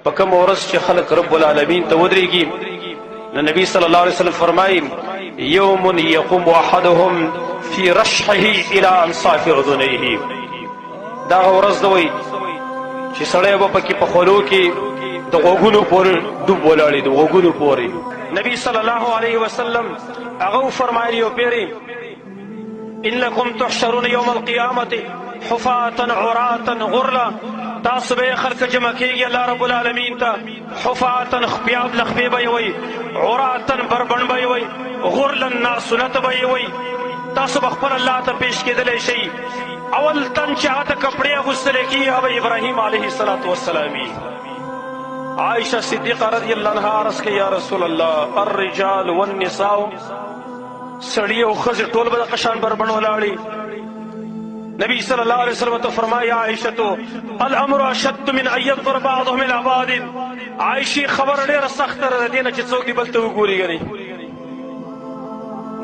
په کوم ورځ چې خلق رب العالمین ته ودرېږي نو نبی صلی الله علیه وسلم فرمایي یوم یقوم احدهم فی رشحه الى انصاف اذنیه. دا ورځ ده وایي چې سړی به پکې په خولو کې د غوږونو پورې ډوب ولاړې د غوږونو پورې. نبی صلی الله علیه وسلم هغه وفرمایل یو پیرې انکم تحشرون یوم القیامة حفاة عراة غرلا. تاسو به خلک جمع کېږي الله رب العالمین ته حفاة خپیاب لخپې به یې وایي عراة بربنډ به یې وایي غرلا ناسنت به یې وایي. تاسو به خپل الله ته پیش کېدلی شئ. اول تن چې هغه ته کپړې اغوستلی کېږي هغه ابراهیم علیه الصلاة والسلام وي. عائشہ صدیقہ رضی اللہ عنہ عرض کہ یا رسول اللہ الرجال والنساء سړي او ښځې ټول به د قشان بربنډ ولاړي. نبی صلی الله علیه وسلم ته فرمایا عائشة الامر اشد من ان ينظر بعضهم الى بعض. عائشې خبره ډېره سخته ده د دې نه چې څوک دې بل ته وګوري ګنې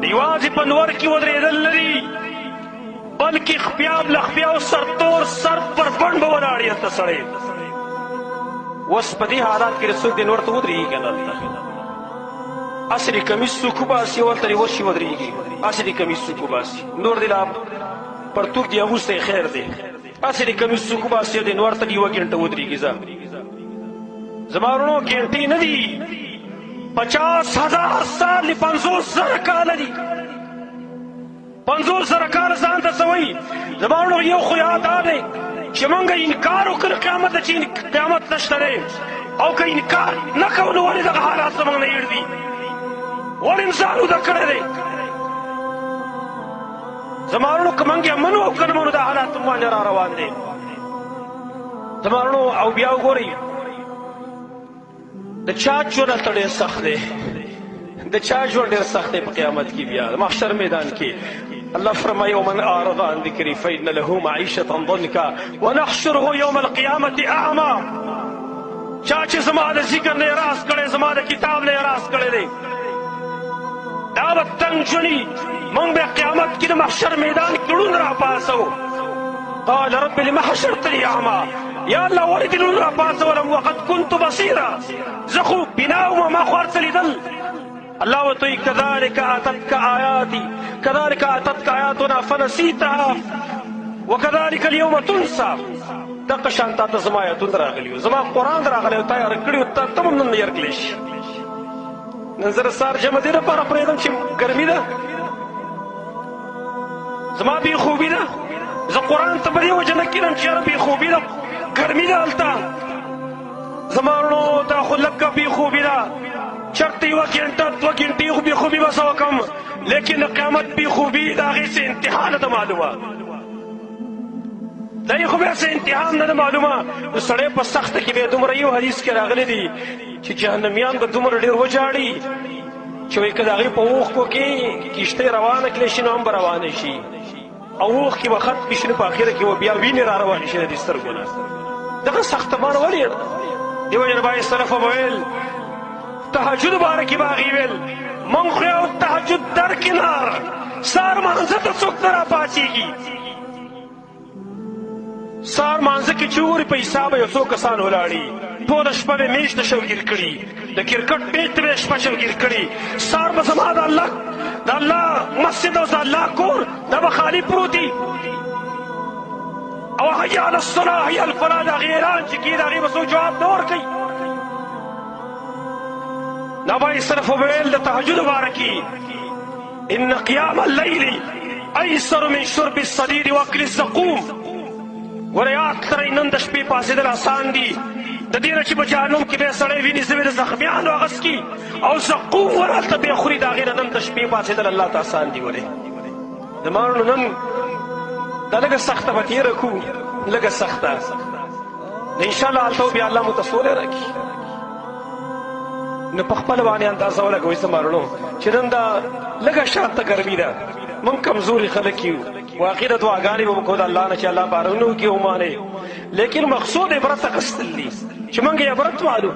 یوازې په نور کې ودرېدل نه دي بلکې خپیاب لخپیاو سرتور سر بربنډ به ولاړ یې هلته سړی. اوس په دې حالات کې څوک دې نور ته ودرېږي که نه هلته هسې دې کمیس څوک وباسي او هلته دې ورشي ودرېږي هسې دې کمیس څوک وباسي نور دې لا پرتوګ دې اغوستی خیر دی هسې دې کمیس څوک وباسي او دې نور ته دې یوه ګنټه ودرېږي. زما وروڼو ګنټې نه دي 50,000 سال 50,000 کاله دي 50,000 کاله ځان ته څه وایي. زما وروڼو یو خو یاد دا دی چې موږ انکار وکړو قیامت ته چې قیامت نشته دی او که انکار نه کوو نو ولې دغه حالات زموږ نه هېر دي ولې انسان وده کړی دی. زما وروڼو که موږ یې منو او که نه منو دا حالات موږ باندې را روان دی. زما وروڼو او بیا وګورئ د چا ژوند هلته ډېر سخت دی د چا ژوند ډېر سخت دی په قیامت کې بیا د محشر میدان کې الله فرمایي ومن اعرض عن ذکري فإن له معیشة ضنکا ونحشره یوم القیامة اعما. چا چې زما د ذکر نه اعراض کړی زما د کتاب نه اعراض کړی دی دا به تنګ ژوندي موږ به قیامت کې د محشر میدان کې ړوند راپاڅو. قال رب لم حشرتني اعما. یا الله ولې دې ړوند راپاڅولم وقد كنت بصیرا زه خو بنا وم ما خو هر څه لیدل. الله ورته وایي كذلك اتتك آیاتنا فنسیتها وكذلك اليوم تنسى. دغه شان تا ته زما آیتونه راغلي وو زما قرآن راغلی و تا یې هېر کړي وو ته هم نن هېر کړلی شي. نن زه د سهار جمع دې لپاره پرېږدم چې ګرمي ده زما بېخوبي ده زه قرآن ته په دې وجه نه کښېنم چې یاره بېخوبي ده ګرمي ده هلته. زما وروڼو دا خو لږه بېخوبي ده چرته یوه ګنټه 2 ګنټې خو بېخوبي به څه وکړم لیکن د قیامت بېخوبي د هغې څه انتها نه ده معلومه دا یې خو بیا څه انتها نه ده معلومه. نو سړی په سخته کې بیا دومره یو حدیث کې راغلی دي چې جهنمیان به دومره ډېر وژاړي چې وایي که د هغې په اوښکو کې کښتۍ روانه کړلی شي نو هم به روانه شي او اوښکې به ختمې شي نو په اخره کې به بیا وینې را روانې شي د دې سترګو نه. دغه سختمان ولې دې وجه نه باید سلفو به ویل تهجد باره کې به هغې ویل موږ خو یو تهجد درکنار سهار مانځه ته څوک نه راپاڅېږي. سهار مانځه کې چې وګورې په حساب یو څو کسان ولاړي ټوله شپه به میچ ته شوګیر کړي د کرکټ میچ ته به یې شپه شوګیر کړي. سهار به زما د الله مسجد او د الله کور دا به خالي پروت دي او حی علی الصلاة حی علی الفلاح د هغې اعلان چې کېږي د هغې به څوک جواب نه ورکوي. نبای صرف ویل د تهجد باره کې ان قیام اللیل ایسر من شرب الصدید واکل الزقوم. ګوره یاد لرئ نن د شپې پاڅېدل اسان دي د دې نه چې په جهنم کې به سړی ویني زه به د زخمیانو اغس کي او زقوم ور هلته بیا خوري د هغې نه نن د شپې پاڅېدل الله ته اسان دي. ولې زما وروڼو نن دا لږه سخته به تېره کړو لږه سخته انشاءالله هلته بیا الله مو ته سولی راکړي. نو په خپله باندې اندازه ولګوئ زما وروڼو چې نن دا لږه شانته ګرمي ده موږ کمزوري خلک یو واقع د دعاګانې به وکړو د الله نه چې الله بارونه وکړي ومانې لیکن مقصود عبرت اخیستل دي چې موږ یې عبرت والو.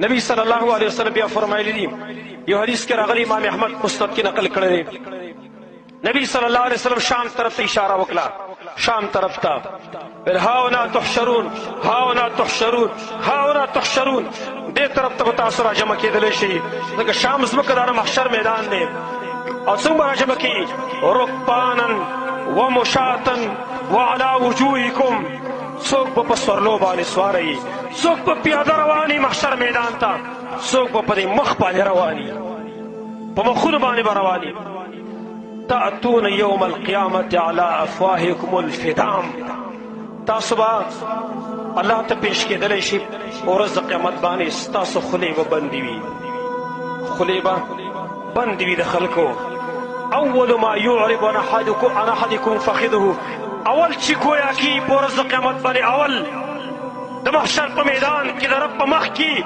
نبی صلی الله علیه وسلم بیا فرمایلی دي یو حدیث کې راغلی امام احمد مسند کې نقل کړی دی نبی صلی الله علیه وسلم شام طرف ته اشاره وکړه، شام طرف ته، هاونا تحشرون هاونا تحشرون هاونا تحشرون، دې طرف ته تاسو راجمع کېدلی شئ، ځکه شام زموږ د محشر میدان دی. او څنګه راجمع کېږي؟ رکبانا ومشاتا وعلى وجوهکم، څوک به په سورلو باندې سواری، څوک به پیاده رواني محشر میدان ته، څوک به په دې مخ باندې رواني، په مخونو باندې به رواني. تأتون یوم القیامة على افواهکم الفدام، تاسو به الله ته پیش کېدلی شي په ورځ د قیامت باندې، ستاسو خولې به بندې وي، خولې به بندې وي د خلکو. اول ما یعرب عن احدکم فخذه، اول چې ګویا کېږي په ورځ د قیامت باندې، اول د محشر په میدان کې د رب په مخ کې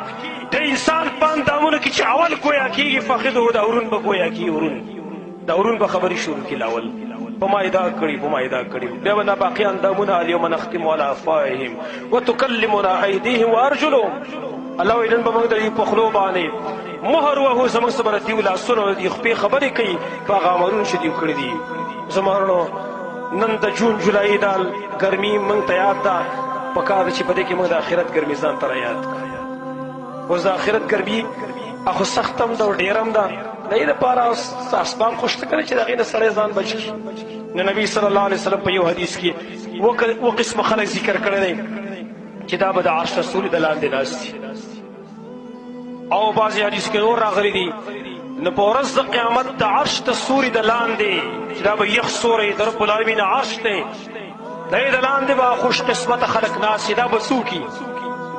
د انسان په اندامونو کې چې اول ګویا کېږي فخذه، دا ورون به ګویا کېږي، ورون دا ورون به خبرې شروع کړي اول، په ما دا کړي په ما دا کړي، بیا به ناباقي اندامونه الیوم نختم علی افواههم وتکلمنا ایدیهم وارجلهم، الله وایي نن به موږ د دې په خولو باندې مهر وهو، زموږ څه به د دې لاسونه د خپې خبرې کوي په هغه عملونو چې دوی کړي دي. زما وروڼو، نن د جون جولای دا ګرمي موږ ته یاد ده، پکار ده چې په دې کې موږ د آخرت ګرمي ځان ته رایاد کړو. اوس د آخرت ګرمي خو سخت هم ده او ډېر هم ده، د دې دپاره اسباب خو شته که نه چې د هغې نه سړی ځان بچ کړي. نو نبي صلی الله علیه وسلم په یو حدیث کې اوه قسمه خلک ذکر کړی دی چې دا به د عرش د سوري د لاندې ناست دي، او بعضې حدیث کې نور راغلی دي. نو په ورځ د قیامت د عرش د سوري د لاندې چې دا به یخ سوری د رب العالمین عرش دی، د دې د لاندې به خوش قسمته خلک ناست دي. دا به څوک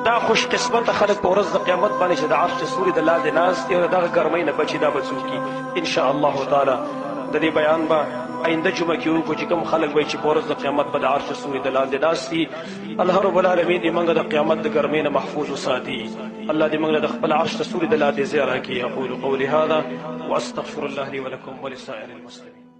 دا خوش قسمته خلک په ورځ د قیامت باندې چې د عرش د سوري د لاندې ناست دي او د دغه ګرمۍ نه بچي، دا به څوک ان شاء الله تعالی. د دې بیان به آینده جمعه کې وکړو چې کوم خلک وایي چې په ورځ د قیامت به د عرش د سوري د لاندې ناست دي. الله رب العالمین دې موږ د قیامت د ګرمۍ نه محفوظ وساتي. الله دې موږ د خپل عرش د سوري د لاندې ځای راکړي. اقول قولي هذا واستغفر الله لي ولكم ولسائر المسلمين.